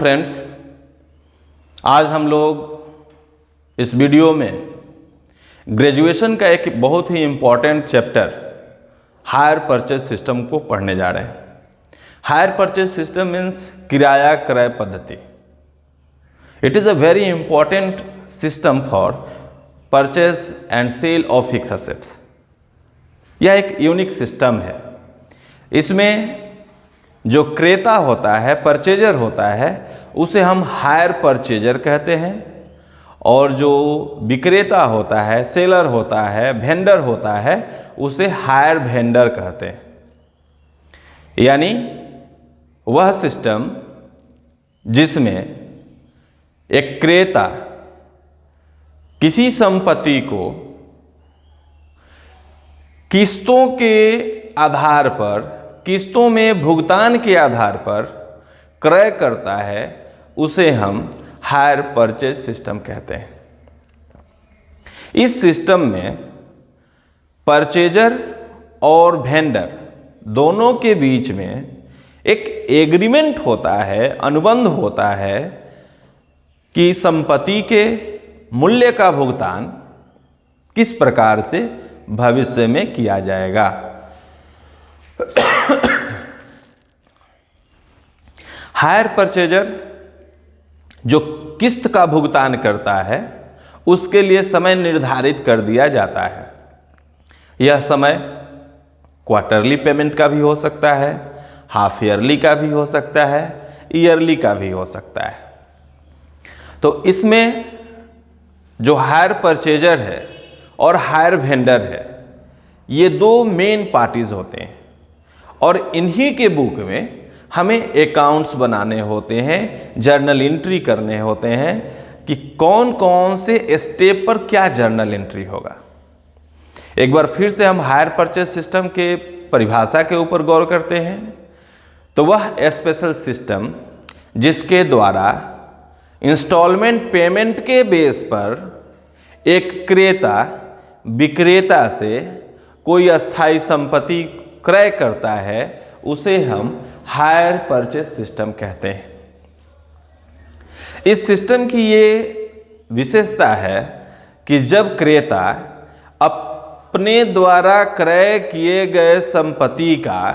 Friends, आज हम लोग इस वीडियो में ग्रेजुएशन का एक बहुत ही important chapter hire purchase system को पढ़ने जा रहे हैं। हायर परचेज सिस्टम मीन्स किराया क्रय पद्धति। It is a very important system for purchase and sale of fix assets. यह एक यूनिक सिस्टम है। इसमें जो क्रेता होता है, परचेजर होता है, उसे हम हायर परचेजर कहते हैं, और जो विक्रेता होता है, सेलर होता है, वेंडर होता है, उसे हायर वेंडर कहते हैं। यानी वह सिस्टम जिसमें एक क्रेता किसी संपत्ति को किस्तों के आधार पर, किस्तों में भुगतान के आधार पर क्रय करता है, उसे हम हायर परचेज सिस्टम कहते हैं। इस सिस्टम में परचेजर और वेंडर दोनों के बीच में एक एग्रीमेंट होता है, अनुबंध होता है कि संपत्ति के मूल्य का भुगतान किस प्रकार से भविष्य में किया जाएगा। हायर परचेजर जो किस्त का भुगतान करता है, उसके लिए समय निर्धारित कर दिया जाता है। यह समय क्वार्टरली पेमेंट का भी हो सकता है, हाफ ईयरली का भी हो सकता है, ईयरली का भी हो सकता है। तो इसमें जो हायर परचेजर है और हायर वेंडर है, ये दो मेन पार्टीज होते हैं, और इन्हीं के बुक में हमें अकाउंट्स बनाने होते हैं, जर्नल एंट्री करने होते हैं कि कौन कौन से स्टेप पर क्या जर्नल एंट्री होगा। एक बार फिर से हम हायर परचेज सिस्टम के परिभाषा के ऊपर गौर करते हैं। तो वह स्पेशल सिस्टम जिसके द्वारा इंस्टॉलमेंट पेमेंट के बेस पर एक क्रेता विक्रेता से कोई अस्थायी संपत्ति क्रय करता है, उसे हम हायर परचेज सिस्टम कहते हैं। इस सिस्टम की ये विशेषता है कि जब क्रेता अपने द्वारा क्रय किए गए संपत्ति का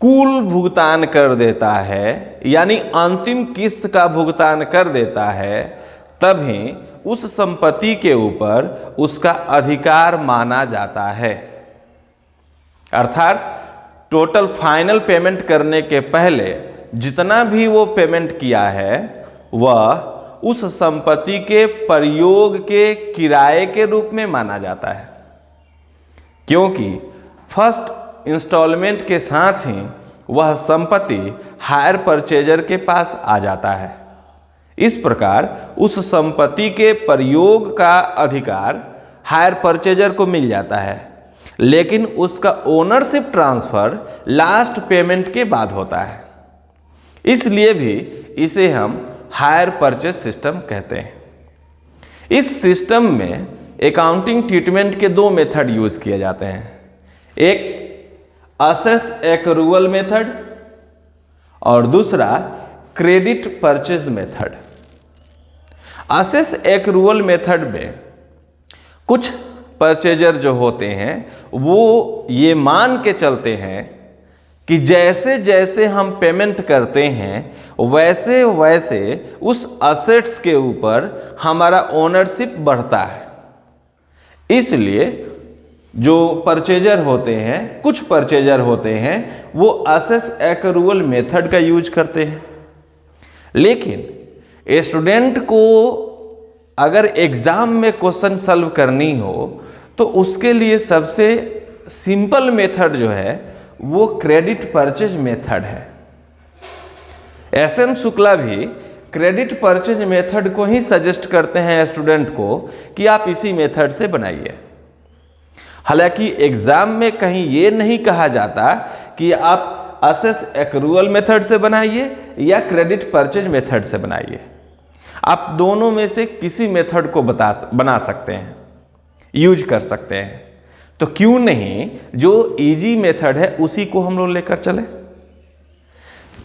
कुल भुगतान कर देता है, यानी अंतिम किस्त का भुगतान कर देता है, तभी उस संपत्ति के ऊपर उसका अधिकार माना जाता है। अर्थात टोटल फाइनल पेमेंट करने के पहले जितना भी वो पेमेंट किया है, वह उस संपत्ति के प्रयोग के किराए के रूप में माना जाता है, क्योंकि फर्स्ट इंस्टॉलमेंट के साथ ही वह संपत्ति हायर परचेजर के पास आ जाता है। इस प्रकार उस संपत्ति के प्रयोग का अधिकार हायर परचेजर को मिल जाता है, लेकिन उसका ओनरशिप ट्रांसफर लास्ट पेमेंट के बाद होता है। इसलिए भी इसे हम हायर परचेज सिस्टम कहते हैं। इस सिस्टम में अकाउंटिंग ट्रीटमेंट के दो मेथड यूज किए जाते हैं, एक असेस एक्रूवल मेथड और दूसरा credit purchase method. Assess accrual method में कुछ परचेजर जो होते हैं वो ये मान के चलते हैं कि जैसे जैसे हम पेमेंट करते हैं वैसे वैसे उस असेट्स के ऊपर हमारा ओनरशिप बढ़ता है। इसलिए जो परचेजर होते हैं, कुछ परचेजर होते हैं, वो असेस एक्रूवल मेथड का यूज करते हैं। लेकिन स्टूडेंट को अगर एग्जाम में क्वेश्चन सॉल्व करनी हो तो उसके लिए सबसे सिंपल मेथड जो है वो क्रेडिट परचेज मेथड है। एसएन शुक्ला भी क्रेडिट परचेज मेथड को ही सजेस्ट करते हैं स्टूडेंट को कि आप इसी मेथड से बनाइए। हालांकि एग्जाम में कहीं ये नहीं कहा जाता कि आप असेस एक्रूवल मेथड से बनाइए या क्रेडिट परचेज मेथड से बनाइए। आप दोनों में से किसी मेथड को बना सकते हैं, यूज कर सकते हैं। तो क्यों नहीं जो इजी मेथड है उसी को हम लोग लेकर चले।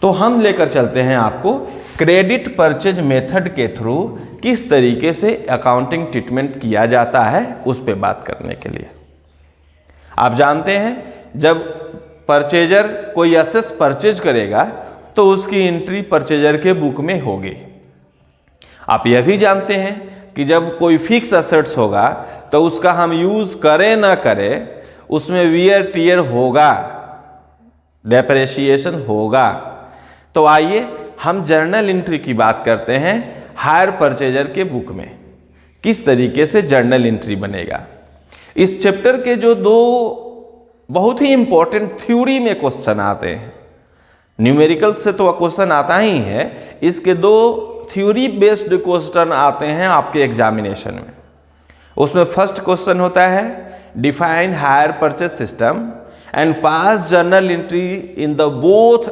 तो हम लेकर चलते हैं आपको क्रेडिट परचेज मेथड के थ्रू किस तरीके से अकाउंटिंग ट्रीटमेंट किया जाता है उस पर बात करने के लिए। आप जानते हैं जब परचेजर कोई असेस परचेज करेगा तो उसकी एंट्री परचेजर के बुक में होगी। आप यह भी जानते हैं कि जब कोई फिक्स असेट्स होगा तो उसका हम यूज करें ना करें उसमें वियर टियर होगा, डेप्रेशिएशन होगा। तो आइए हम जर्नल एंट्री की बात करते हैं हायर परचेजर के बुक में, किस तरीके से जर्नल एंट्री बनेगा। इस चैप्टर के जो दो बहुत ही इंपॉर्टेंट थ्योरी में क्वेश्चन आते हैं, न्यूमेरिकल से तो क्वेश्चन आता ही है, इसके दो थ्योरी बेस्ड क्वेश्चन आते हैं आपके एग्जामिनेशन में। उसमें फर्स्ट क्वेश्चन होता है define hire purchase system and pass journal entry in the both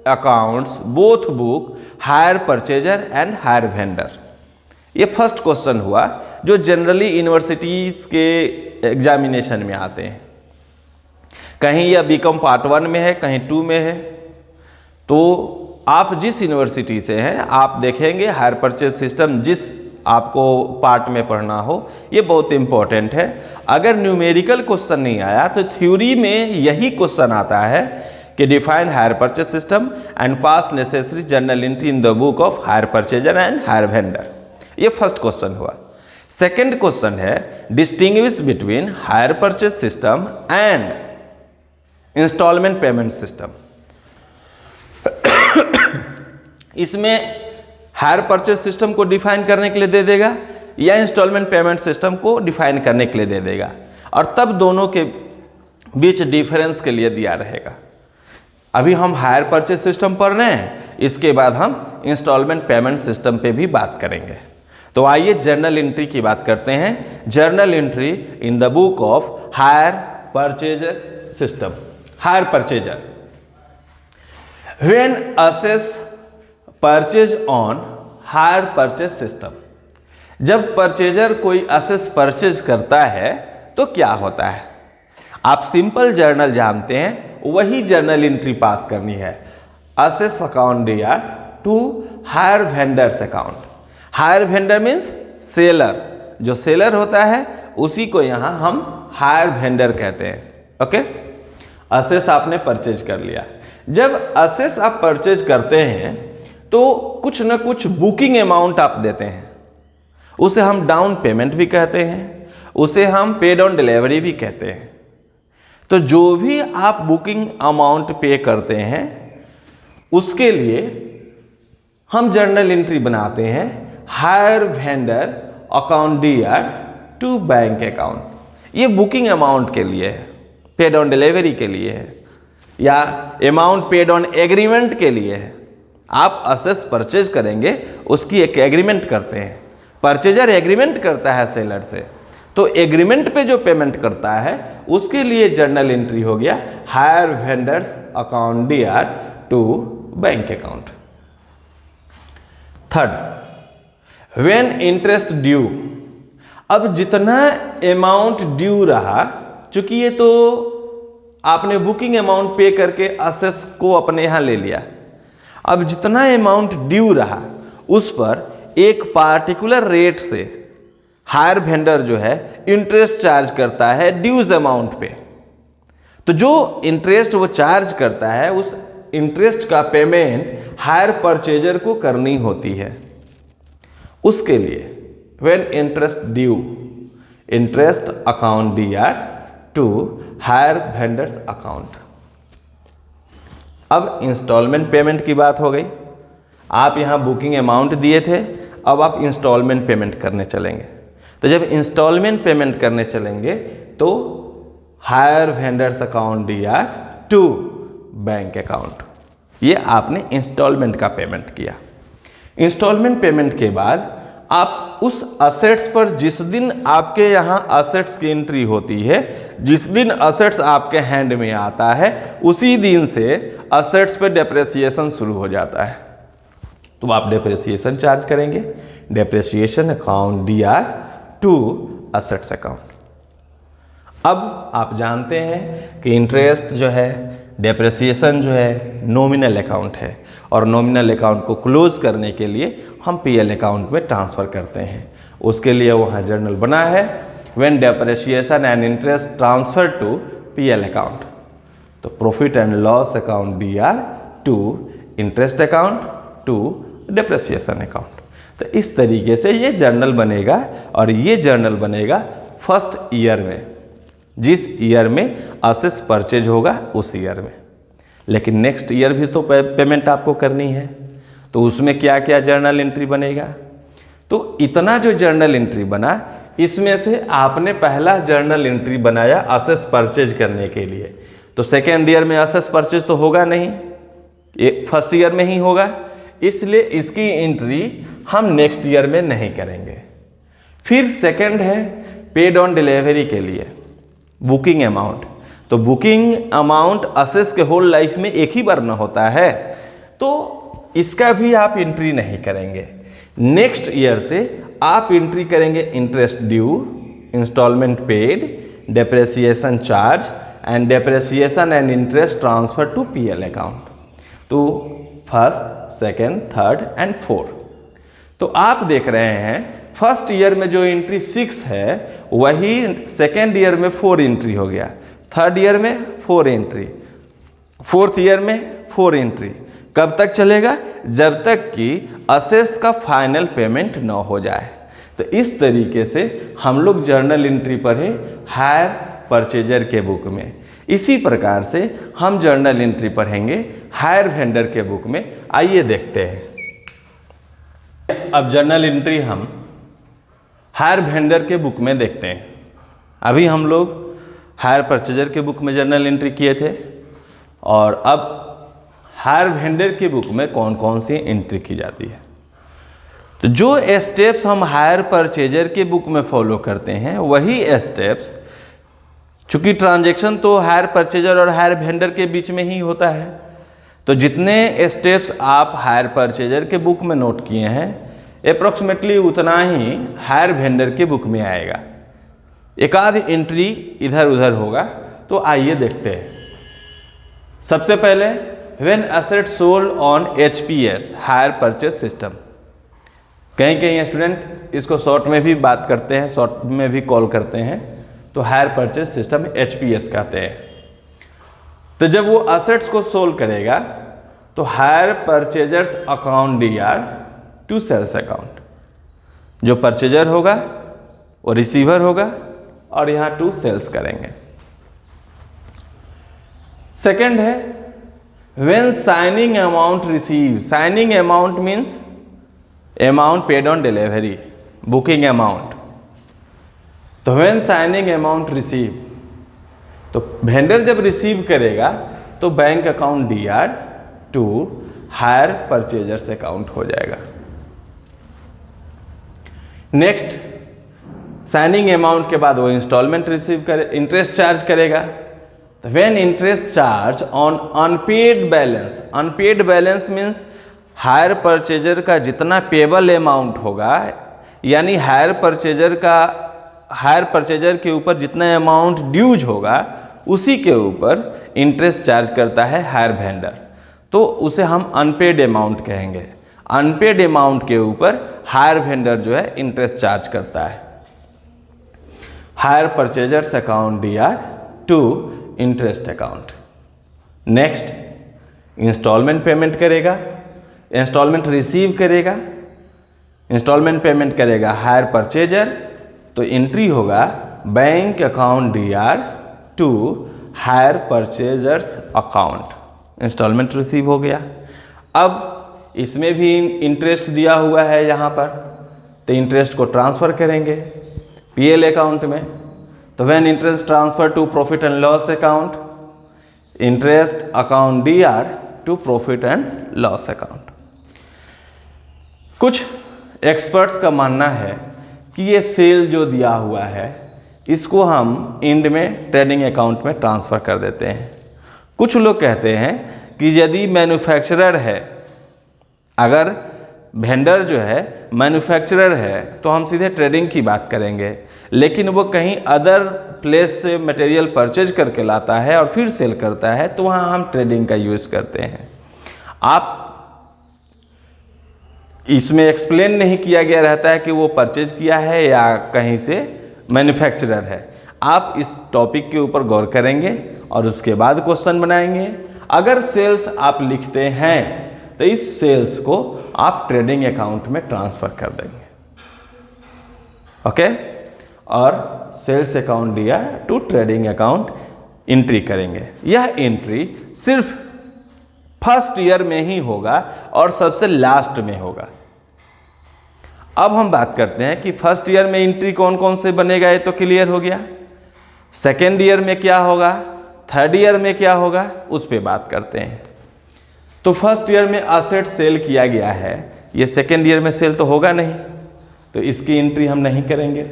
accounts both book hire purchaser and hire vendor. ये फर्स्ट क्वेश्चन हुआ जो जनरली यूनिवर्सिटीज के एग्जामिनेशन में आते हैं। कहीं यह बीकॉम पार्ट 1 में है, कहीं 2 में है। तो आप जिस यूनिवर्सिटी से हैं आप देखेंगे हायर परचेज सिस्टम जिस आपको पार्ट में पढ़ना हो ये बहुत इंपॉर्टेंट है। अगर न्यूमेरिकल क्वेश्चन नहीं आया तो थ्योरी में यही क्वेश्चन आता है कि define hire purchase system and pass necessary journal entry in the book of hire purchaser and hire vendor. ये फर्स्ट क्वेश्चन हुआ। सेकंड क्वेश्चन है distinguish between hire purchase system and installment payment system. इसमें hire purchase system को define करने के लिए दे देगा या इंस्टॉलमेंट पेमेंट सिस्टम को डिफाइन करने के लिए दे देगा, और तब दोनों के बीच डिफरेंस के लिए दिया रहेगा। अभी हम हायर परचेज सिस्टम पढ़ रहे हैं, इसके बाद हम इंस्टॉलमेंट पेमेंट सिस्टम पे भी बात करेंगे। तो आइए जर्नल एंट्री की बात करते हैं। Journal entry in the book of hire purchaser system. Hire purchaser when asset purchase on hire purchase system. जब परचेजर कोई असेस परचेज करता है तो क्या होता है, आप सिंपल जर्नल जानते हैं, वही जर्नल एंट्री पास करनी है। असेस अकाउंट दिया to hire vendors account. Hire vendor means seller, जो सेलर होता है उसी को यहां हम हायर वेंडर कहते हैं। ओके, असेस आपने परचेज कर लिया। जब असेस आप परचेज करते हैं तो कुछ ना कुछ बुकिंग अमाउंट आप देते हैं, उसे हम डाउन पेमेंट भी कहते हैं, उसे हम पेड ऑन डिलीवरी भी कहते हैं। तो जो भी आप बुकिंग अमाउंट पे करते हैं उसके लिए हम जर्नल एंट्री बनाते हैं हायर वेंडर अकाउंट दिया टू बैंक अकाउंट। ये बुकिंग अमाउंट के लिए है, पेड ऑन डिलीवरी के लिए है, या अमाउंट पेड ऑन एग्रीमेंट के लिए है। आप असेस परचेज करेंगे उसकी एक एग्रीमेंट करते हैं, परचेजर एग्रीमेंट करता है सेलर से, तो एग्रीमेंट पे जो पेमेंट करता है उसके लिए जर्नल एंट्री हो गया हायर वेंडर्स अकाउंट दिया to bank account. Third, when interest due. अब जितना अमाउंट ड्यू रहा, चूंकि ये तो आपने बुकिंग अमाउंट पे करके असेस को अपने यहां ले लिया, अब जितना अमाउंट ड्यू रहा उस पर एक पार्टिकुलर रेट से हायर वेंडर जो है इंटरेस्ट चार्ज करता है ड्यूज अमाउंट पे। तो जो इंटरेस्ट वो चार्ज करता है उस इंटरेस्ट का पेमेंट हायर परचेजर को करनी होती है। उसके लिए when interest due, interest account दिया टू हायर वेंडर्स अकाउंट। अब इंस्टॉलमेंट पेमेंट की बात हो गई। आप यहां बुकिंग अमाउंट दिए थे, अब आप इंस्टॉलमेंट पेमेंट करने चलेंगे। तो जब इंस्टॉलमेंट पेमेंट करने चलेंगे तो हायर वेंडर्स अकाउंट दिया टू बैंक अकाउंट। ये आपने इंस्टॉलमेंट का पेमेंट किया। इंस्टॉलमेंट पेमेंट के बाद आप उस असेट्स पर जिस दिन आपके यहाँ असेट्स की एंट्री होती है, जिस दिन असेट्स आपके हैंड में आता है, उसी दिन से असेट्स पे डेप्रिसिएशन शुरू हो जाता है। तो आप डेप्रिसिएशन चार्ज करेंगे, डेप्रिसिएशन अकाउंट दिया टू असेट्स अकाउंट। अब आप जानते हैं कि इंटरेस्ट जो है डेप्रिसिएशन जो है नॉमिनल अकाउंट है और नॉमिनल अकाउंट को क्लोज करने के लिए हम पीएल अकाउंट में ट्रांसफ़र करते हैं। उसके लिए वहाँ जर्नल बना है, when depreciation and interest transfer to PL account. तो profit and loss account BR to interest account to depreciation account. तो इस तरीके से ये जर्नल बनेगा और ये जर्नल बनेगा फर्स्ट ईयर में, जिस ईयर में असेस परचेज होगा उस ईयर में। लेकिन नेक्स्ट ईयर भी तो पेमेंट आपको करनी है, तो उसमें क्या क्या जर्नल एंट्री बनेगा। तो इतना जो जर्नल एंट्री बना, इसमें से आपने पहला जर्नल एंट्री बनाया असेस परचेज करने के लिए। तो सेकेंड ईयर में असेस परचेज तो होगा नहीं, ये फर्स्ट ईयर में ही होगा, इसलिए इसकी एंट्री हम नेक्स्ट ईयर में नहीं करेंगे। फिर सेकेंड है पेड ऑन डिलीवरी के लिए बुकिंग अमाउंट। तो बुकिंग अमाउंट असेस के होल लाइफ में एक ही बार न होता है, तो इसका भी आप एंट्री नहीं करेंगे। नेक्स्ट ईयर से आप एंट्री करेंगे interest due, instalment paid, depreciation charge and depreciation and interest transfer to PL account. तो first, second, third and fourth. तो आप देख रहे हैं फर्स्ट ईयर में जो एंट्री 6 है वही सेकेंड ईयर में 4 एंट्री हो गया, थर्ड ईयर में 4 एंट्री, फोर्थ ईयर में 4 एंट्री। कब तक चलेगा? जब तक कि असेस का फाइनल पेमेंट न हो जाए। तो इस तरीके से हम लोग जर्नल एंट्री पढ़े हायर परचेजर के बुक में। इसी प्रकार से हम जर्नल एंट्री पढ़ेंगे हायर वेंडर के बुक में। आइए देखते हैं। अब जर्नल एंट्री हम हायर वेंडर के बुक में देखते हैं। अभी हम लोग हायर परचेजर के बुक में जर्नल एंट्री किए थे और अब हायर वेंडर की बुक में कौन कौन सी एंट्री की जाती है। तो जो स्टेप्स हम हायर परचेजर के बुक में फॉलो करते हैं वही स्टेप्स, चूंकि ट्रांजैक्शन तो हायर परचेजर और हायर वेंडर के बीच में ही होता है, तो जितने स्टेप्स आप हायर परचेजर के बुक में नोट किए हैं अप्रोक्सीमेटली उतना ही हायर वेंडर के बुक में आएगा। एक आध एंट्री इधर उधर होगा। तो आइए देखते हैं। सबसे पहले when asset sold on HPS higher purchase system. कहीं कहीं स्टूडेंट इसको शॉर्ट में भी बात करते हैं, शॉर्ट में भी कॉल करते हैं, तो हायर परचेज सिस्टम HPS कहते हैं। तो जब वो असेट्स को सोल्व करेगा तो hire purchasers account DR to sales account. जो परचेजर होगा वो रिसीवर होगा और यहाँ टू सेल्स करेंगे। सेकंड है when signing amount receive. Signing amount means amount paid on delivery, booking amount. तो व्हेन साइनिंग अमाउंट रिसीव, तो वेंडर जब रिसीव करेगा तो bank account DR to hire purchasers account हो जाएगा। नेक्स्ट, साइनिंग अमाउंट के बाद वो इंस्टॉलमेंट रिसीव करे, इंटरेस्ट चार्ज करेगा। तो when interest charge on unpaid balance. Unpaid balance means hire purchaser का जितना पेबल अमाउंट होगा, यानी हायर परचेजर के ऊपर जितना अमाउंट ड्यूज होगा उसी के ऊपर इंटरेस्ट चार्ज करता है हायर वेंडर, तो उसे हम अनपेड अमाउंट कहेंगे। अनपेड अमाउंट के ऊपर हायर वेंडर जो है इंटरेस्ट चार्ज करता है। Hire purchasers account DR to interest account. Next, installment payment करेगा, इंस्टॉलमेंट रिसीव करेगा, इंस्टॉलमेंट पेमेंट करेगा हायर परचेजर, तो एंट्री होगा bank account DR to hire purchasers account. Installment receive हो गया। अब इसमें भी इंटरेस्ट दिया हुआ है यहाँ पर, तो इंटरेस्ट को ट्रांसफ़र करेंगे PL अकाउंट में। तो when interest transfer to profit and loss account, interest account DR to profit and loss account. कुछ एक्सपर्ट्स का मानना है कि ये सेल जो दिया हुआ है इसको हम एंड में ट्रेडिंग अकाउंट में ट्रांसफ़र कर देते हैं। कुछ लोग कहते हैं कि यदि मैन्युफैक्चरर है, अगर वेंडर जो है मैन्युफैक्चरर है तो हम सीधे ट्रेडिंग की बात करेंगे, लेकिन वो कहीं अदर प्लेस से मटेरियल परचेज करके लाता है और फिर सेल करता है तो वहाँ हम ट्रेडिंग का यूज़ करते हैं। आप इसमें एक्सप्लेन नहीं किया गया रहता है कि वो परचेज किया है या कहीं से मैन्युफैक्चरर है। आप इस टॉपिक के ऊपर गौर करेंगे और उसके बाद क्वेश्चन बनाएंगे। अगर सेल्स आप लिखते हैं तो इस सेल्स को आप ट्रेडिंग अकाउंट में ट्रांसफ़र कर देंगे, ओके। और सेल्स अकाउंट दिया टू ट्रेडिंग अकाउंट एंट्री करेंगे। यह एंट्री सिर्फ फर्स्ट ईयर में ही होगा और सबसे लास्ट में होगा। अब हम बात करते हैं कि फर्स्ट ईयर में एंट्री कौन कौन से बनेगा, ये तो क्लियर हो गया। सेकेंड ईयर में क्या होगा, थर्ड ईयर में क्या होगा, उस पर बात करते हैं। तो फर्स्ट ईयर में असेट सेल किया गया है, ये सेकेंड ईयर में सेल तो होगा नहीं, तो इसकी एंट्री हम नहीं करेंगे।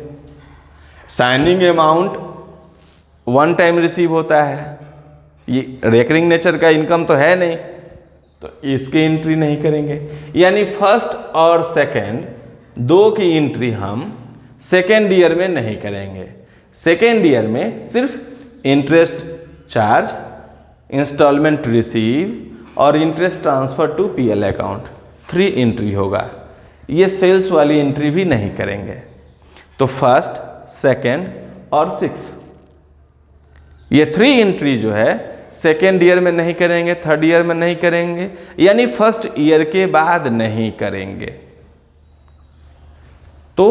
Signing amount one time receive होता है, ये रेकरिंग नेचर का इनकम तो है नहीं, तो इसकी एंट्री नहीं करेंगे। यानी फर्स्ट और सेकेंड दो की एंट्री हम सेकेंड ईयर में नहीं करेंगे। सेकेंड ईयर में सिर्फ इंटरेस्ट चार्ज, इंस्टॉलमेंट रिसीव और interest transfer to PL account 3 entry होगा। ये सेल्स वाली एंट्री भी नहीं करेंगे। तो फर्स्ट, सेकेंड और 6 ये 3 एंट्री जो है सेकेंड ईयर में नहीं करेंगे, थर्ड ईयर में नहीं करेंगे, यानी फर्स्ट ईयर के बाद नहीं करेंगे। तो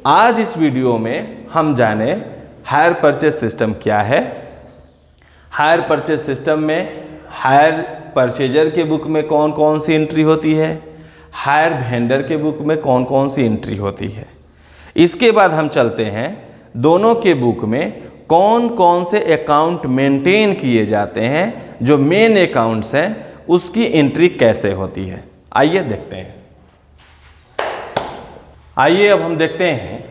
आज इस वीडियो में हम जाने हायर परचेज सिस्टम क्या है। हायर परचेज सिस्टम में हायर परचेजर के बुक में कौन कौन सी एंट्री होती है, हायर वेंडर के बुक में कौन कौन सी एंट्री होती है। इसके बाद हम चलते हैं दोनों के बुक में कौन कौन से अकाउंट मेंटेन किए जाते हैं, जो मेन अकाउंट्स हैं उसकी एंट्री कैसे होती है। आइए देखते हैं। आइए अब हम देखते हैं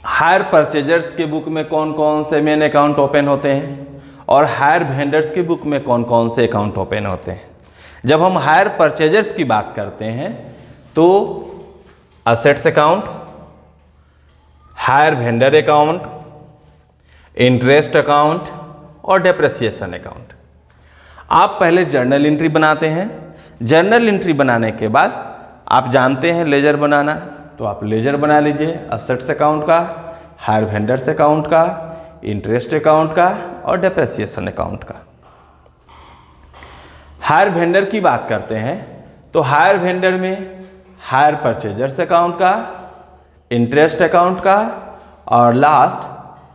हायर परचेजर्स के बुक में कौन कौन से मेन अकाउंट ओपन होते हैं और हायर वेंडर्स के बुक में कौन कौन से अकाउंट ओपन होते हैं। जब हम हायर परचेजर्स की बात करते हैं तो assets account, hire vendor account, interest account और डेप्रिसिएशन अकाउंट। आप पहले जर्नल एंट्री बनाते हैं। जर्नल एंट्री बनाने के बाद आप जानते हैं लेजर बनाना, तो आप लेजर बना लीजिए असेट्स अकाउंट का, हायर वेंडर्स अकाउंट का, इंटरेस्ट अकाउंट का और डेप्रिसिएशन अकाउंट का। हायर वेंडर की बात करते हैं तो हायर वेंडर में हायर परचेजर्स अकाउंट का, इंटरेस्ट अकाउंट का और लास्ट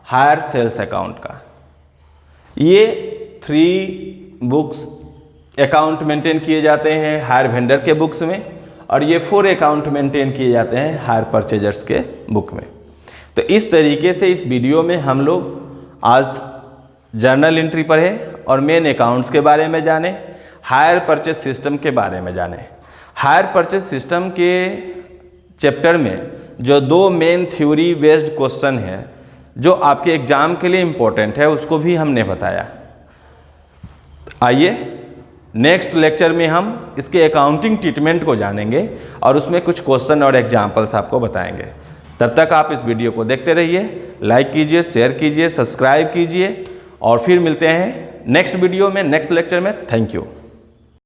हायर सेल्स अकाउंट का। ये 3 बुक्स अकाउंट मेंटेन किए जाते हैं हायर वेंडर के बुक्स में और ये 4 अकाउंट मेंटेन किए जाते हैं हायर परचेजर्स के बुक में। तो इस तरीके से इस वीडियो में हम लोग आज जर्नल एंट्री पढ़े और मेन अकाउंट्स के बारे में जाने, हायर परचेज सिस्टम के बारे में जाने। हायर परचेज सिस्टम के चैप्टर में जो 2 मेन थ्योरी बेस्ड क्वेश्चन है जो आपके एग्जाम के लिए इम्पोर्टेंट है, उसको भी हमने बताया। आइए नेक्स्ट लेक्चर में हम इसके अकाउंटिंग ट्रीटमेंट को जानेंगे और उसमें कुछ क्वेश्चन और एग्जाम्पल्स आपको बताएंगे। तब तक आप इस वीडियो को देखते रहिए, लाइक कीजिए, शेयर कीजिए, सब्सक्राइब कीजिए और फिर मिलते हैं नेक्स्ट वीडियो में, नेक्स्ट लेक्चर में। Thank you.